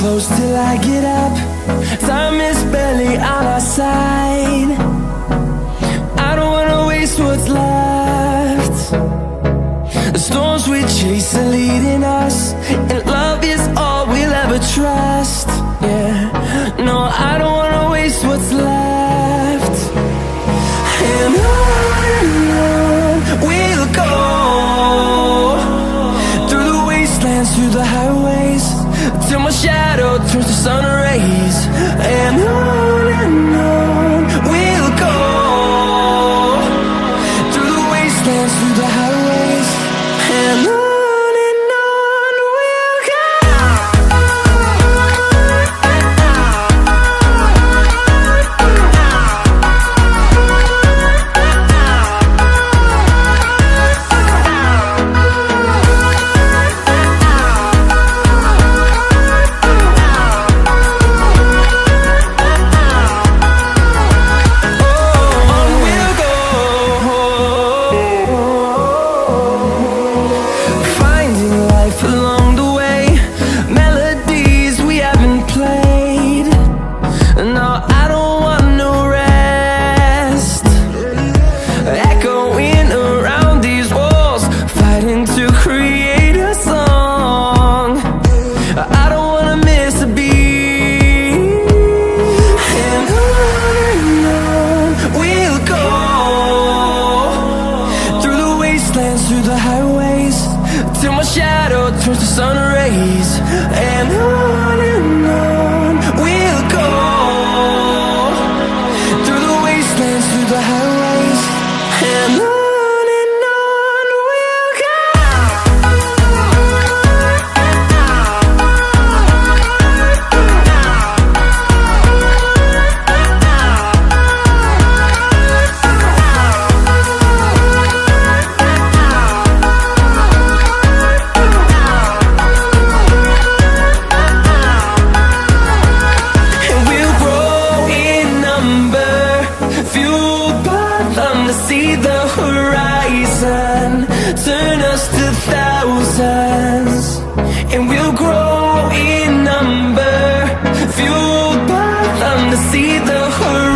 close till I get up. Time is barely on our side. I don't wanna waste what's left. The storms we chase are leading us, and love is all we'll ever trust. Yeah, no, I don't wanna waste what's left. And on we'll go, through the wastelands, through the highways, till my shadow turns to sun rays. And on we'll go, through the wastelands, through the highways, and on we'll go. Through the highways, till my shadow turns to sun rays. And on we'll go, through the wastelands, through the highways, and on we'll go. See the horizon, turn us to thousands, and we'll grow in number, fueled by them to see the horizon.